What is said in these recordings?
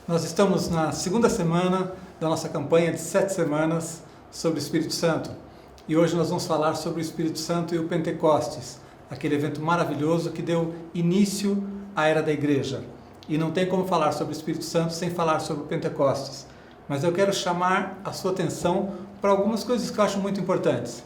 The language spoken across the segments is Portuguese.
Nós estamos na segunda semana da nossa campanha de 7 semanas sobre o Espírito Santo. E hoje nós vamos falar sobre o Espírito Santo e o Pentecostes, aquele evento maravilhoso que deu início à era da igreja. E não tem como falar sobre o Espírito Santo sem falar sobre o Pentecostes. Mas eu quero chamar a sua atenção para algumas coisas que eu acho muito importantes.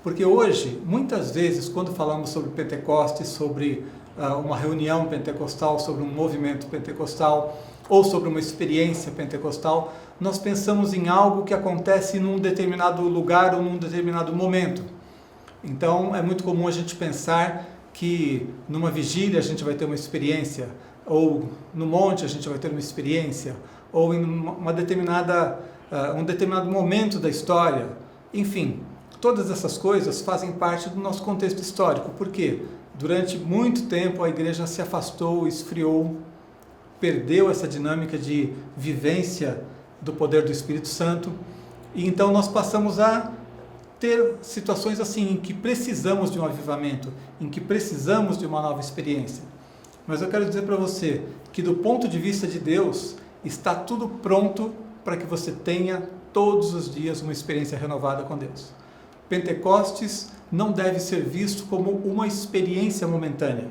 Porque hoje, muitas vezes, quando falamos sobre Pentecostes, sobre uma reunião pentecostal, sobre um movimento pentecostal, ou sobre uma experiência pentecostal, nós pensamos em algo que acontece num determinado lugar ou num determinado momento. Então, é muito comum a gente pensar que numa vigília a gente vai ter uma experiência, ou no monte a gente vai ter uma experiência, ou em um determinado momento da história. Enfim, todas essas coisas fazem parte do nosso contexto histórico. Por quê? Durante muito tempo a igreja se afastou, esfriou, perdeu essa dinâmica de vivência do poder do Espírito Santo, e então nós passamos a ter situações assim, em que precisamos de um avivamento, em que precisamos de uma nova experiência. Mas eu quero dizer para você que do ponto de vista de Deus, está tudo pronto para que você tenha todos os dias uma experiência renovada com Deus. Pentecostes não deve ser visto como uma experiência momentânea.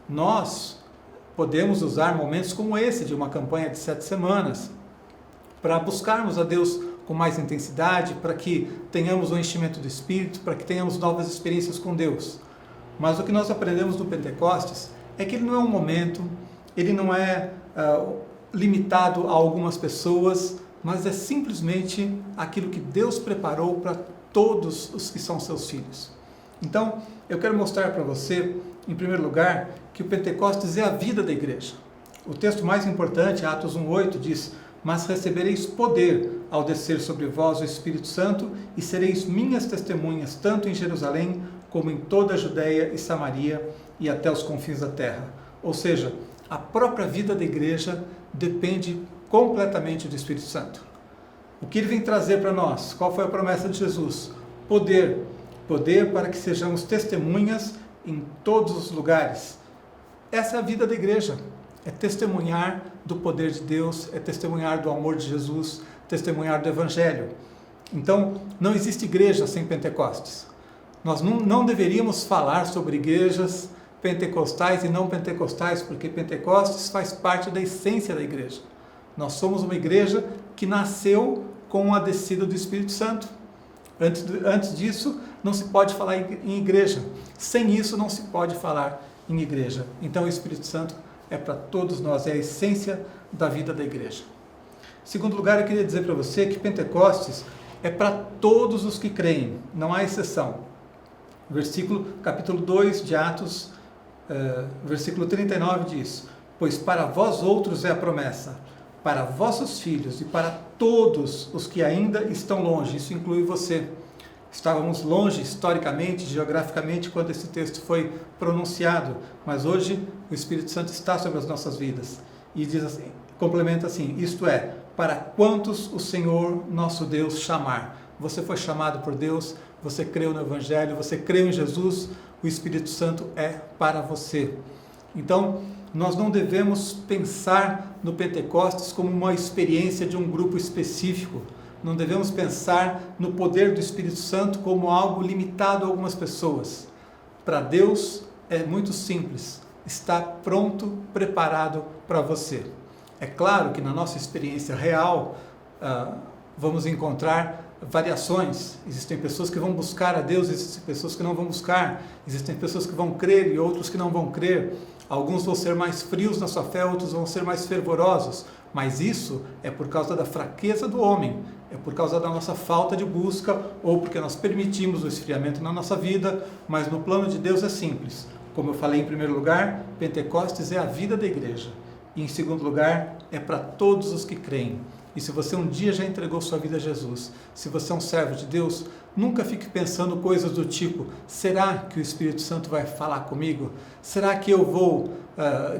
Nós podemos usar momentos como esse, de uma campanha de 7 semanas, para buscarmos a Deus com mais intensidade, para que tenhamos um enchimento do Espírito, para que tenhamos novas experiências com Deus. Mas o que nós aprendemos no Pentecostes é que ele não é um momento, ele não é limitado a algumas pessoas, mas é simplesmente aquilo que Deus preparou para todos os que são seus filhos. Então, eu quero mostrar para você, em primeiro lugar, que o Pentecostes é a vida da igreja. O texto mais importante, Atos 1:8, diz: "Mas recebereis poder ao descer sobre vós o Espírito Santo, e sereis minhas testemunhas, tanto em Jerusalém, como em toda a Judeia e Samaria, e até os confins da terra." Ou seja, a própria vida da igreja depende completamente do Espírito Santo. O que ele vem trazer para nós? Qual foi a promessa de Jesus? Poder. Poder para que sejamos testemunhas em todos os lugares. Essa é a vida da igreja. É testemunhar do poder de Deus, é testemunhar do amor de Jesus, testemunhar do Evangelho. Então, não existe igreja sem Pentecostes. Nós não deveríamos falar sobre igrejas pentecostais e não pentecostais, porque Pentecostes faz parte da essência da igreja. Nós somos uma igreja que nasceu com a descida do Espírito Santo. Antes disso, não se pode falar em igreja. Sem isso, não se pode falar em igreja. Então, o Espírito Santo é para todos nós, é a essência da vida da igreja. Em segundo lugar, eu queria dizer para você que Pentecostes é para todos os que creem, não há exceção. Capítulo 2 de Atos, versículo 39 diz: "Pois para vós outros é a promessa, para vossos filhos e para todos os que ainda estão longe." Isso inclui você. Estávamos longe historicamente, geograficamente, quando esse texto foi pronunciado, mas hoje o Espírito Santo está sobre as nossas vidas. E diz assim, complementa assim: "Isto é, para quantos o Senhor nosso Deus chamar." Você foi chamado por Deus, você creu no Evangelho, você creu em Jesus, o Espírito Santo é para você. Então, nós não devemos pensar no Pentecostes como uma experiência de um grupo específico. Não devemos pensar no poder do Espírito Santo como algo limitado a algumas pessoas. Para Deus é muito simples, está pronto, preparado para você. É claro que na nossa experiência real, vamos encontrar variações. Existem pessoas que vão buscar a Deus, existem pessoas que não vão buscar, existem pessoas que vão crer e outros que não vão crer. Alguns vão ser mais frios na sua fé, outros vão ser mais fervorosos, mas isso é por causa da fraqueza do homem, é por causa da nossa falta de busca, ou porque nós permitimos o esfriamento na nossa vida. Mas no plano de Deus é simples. Como eu falei, em primeiro lugar, Pentecostes é a vida da igreja, e em segundo lugar, é para todos os que creem. E se você um dia já entregou sua vida a Jesus, se você é um servo de Deus, nunca fique pensando coisas do tipo: será que o Espírito Santo vai falar comigo? Será que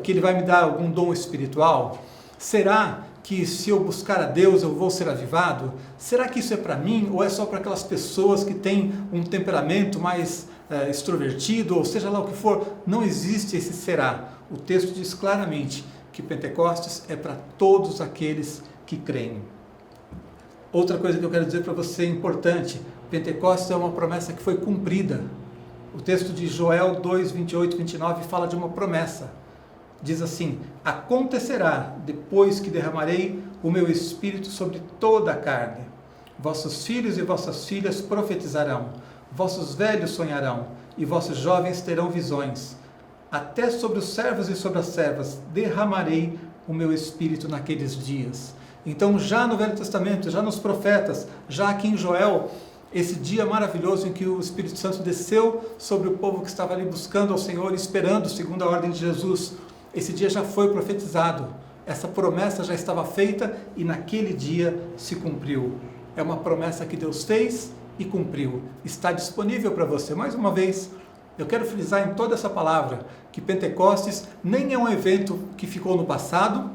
que ele vai me dar algum dom espiritual? Será que se eu buscar a Deus eu vou ser avivado? Será que isso é para mim ou é só para aquelas pessoas que têm um temperamento mais extrovertido, ou seja lá o que for? Não existe esse será. O texto diz claramente que Pentecostes é para todos aqueles que creem. Outra coisa que eu quero dizer para você importante, Pentecostes é uma promessa que foi cumprida. O texto de Joel 2, 28 e 29 fala de uma promessa. Diz assim: acontecerá depois que derramarei o meu espírito sobre toda a carne. Vossos filhos e vossas filhas profetizarão, vossos velhos sonharão, e vossos jovens terão visões. Até sobre os servos e sobre as servas derramarei o meu espírito naqueles dias. Então, já no Velho Testamento, já nos profetas, já aqui em Joel, esse dia maravilhoso em que o Espírito Santo desceu sobre o povo que estava ali buscando ao Senhor, esperando segundo a ordem de Jesus, esse dia já foi profetizado. Essa promessa já estava feita e naquele dia se cumpriu. É uma promessa que Deus fez e cumpriu. Está disponível para você. Mais uma vez, eu quero frisar em toda essa palavra que Pentecostes nem é um evento que ficou no passado,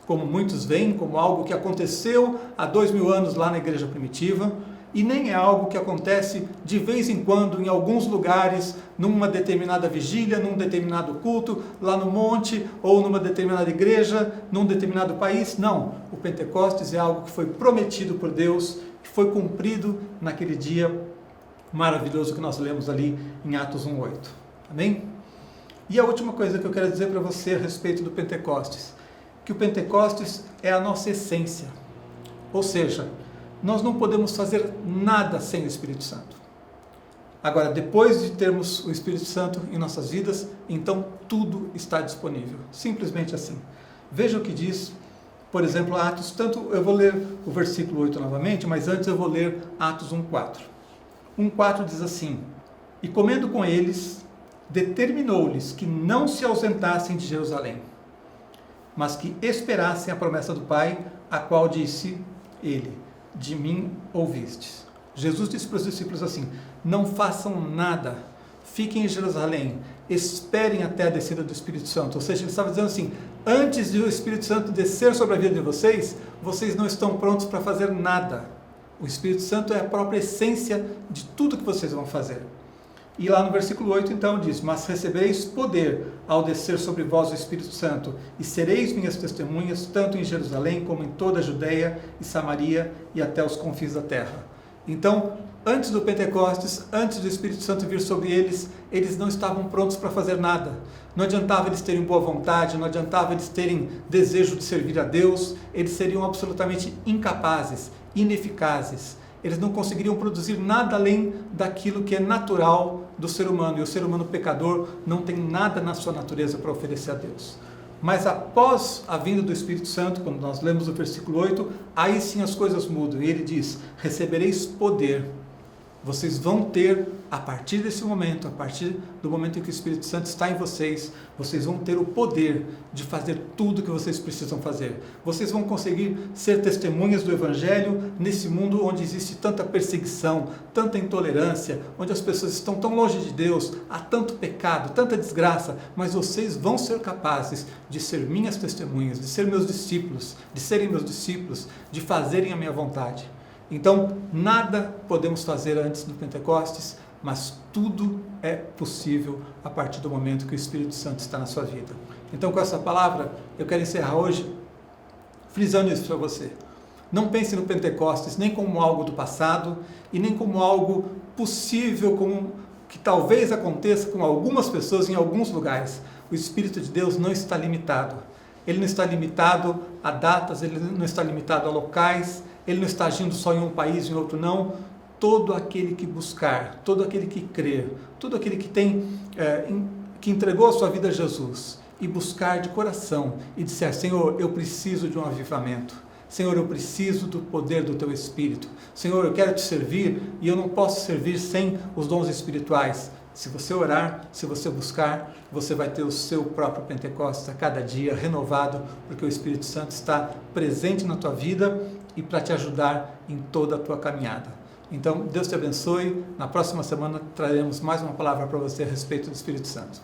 como muitos veem, como algo que aconteceu há 2000 anos lá na igreja primitiva, e nem é algo que acontece de vez em quando em alguns lugares, numa determinada vigília, num determinado culto, lá no monte, ou numa determinada igreja, num determinado país. Não, o Pentecostes é algo que foi prometido por Deus, que foi cumprido naquele dia maravilhoso que nós lemos ali em Atos 1:8. Amém? E a última coisa que eu quero dizer para você a respeito do Pentecostes, que o Pentecostes é a nossa essência. Ou seja, nós não podemos fazer nada sem o Espírito Santo. Agora, depois de termos o Espírito Santo em nossas vidas, então tudo está disponível. Simplesmente assim. Veja o que diz, por exemplo, Atos, tanto eu vou ler o versículo 8 novamente, mas antes eu vou ler Atos 1:4. 1:4 diz assim: e comendo com eles, determinou-lhes que não se ausentassem de Jerusalém, mas que esperassem a promessa do Pai, a qual disse ele: de mim ouvistes. Jesus disse para os discípulos assim: não façam nada, fiquem em Jerusalém, esperem até a descida do Espírito Santo. Ou seja, ele estava dizendo assim: antes de o Espírito Santo descer sobre a vida de vocês, vocês não estão prontos para fazer nada. O Espírito Santo é a própria essência de tudo que vocês vão fazer. E lá no versículo 8 então diz: mas recebereis poder ao descer sobre vós o Espírito Santo, e sereis minhas testemunhas, tanto em Jerusalém como em toda a Judeia e Samaria e até os confins da terra. Então, antes do Pentecostes, antes do Espírito Santo vir sobre eles, eles não estavam prontos para fazer nada. Não adiantava eles terem boa vontade, não adiantava eles terem desejo de servir a Deus, eles seriam absolutamente incapazes, ineficazes. Eles não conseguiriam produzir nada além daquilo que é natural do ser humano. E o ser humano pecador não tem nada na sua natureza para oferecer a Deus. Mas após a vinda do Espírito Santo, quando nós lemos o versículo 8, aí sim as coisas mudam. E ele diz: recebereis poder. Vocês vão ter, a partir desse momento, a partir do momento em que o Espírito Santo está em vocês, vocês vão ter o poder de fazer tudo o que vocês precisam fazer. Vocês vão conseguir ser testemunhas do Evangelho nesse mundo onde existe tanta perseguição, tanta intolerância, onde as pessoas estão tão longe de Deus, há tanto pecado, tanta desgraça, mas vocês vão ser capazes de ser minhas testemunhas, de ser meus discípulos, de serem meus discípulos, de fazerem a minha vontade. Então, nada podemos fazer antes do Pentecostes, mas tudo é possível a partir do momento que o Espírito Santo está na sua vida. Então, com essa palavra, eu quero encerrar hoje frisando isso para você. Não pense no Pentecostes nem como algo do passado e nem como algo possível, como que talvez aconteça com algumas pessoas em alguns lugares. O Espírito de Deus não está limitado. Ele não está limitado a datas, ele não está limitado a locais, ele não está agindo só em um país e em outro não. Todo aquele que buscar, todo aquele que crer, todo aquele que que entregou a sua vida a Jesus e buscar de coração e disser: Senhor, eu preciso de um avivamento. Senhor, eu preciso do poder do Teu Espírito. Senhor, eu quero Te servir e eu não posso servir sem os dons espirituais. Se você orar, se você buscar, você vai ter o seu próprio Pentecostes a cada dia renovado, porque o Espírito Santo está presente na tua vida e para te ajudar em toda a tua caminhada. Então, Deus te abençoe. Na próxima semana traremos mais uma palavra para você a respeito do Espírito Santo.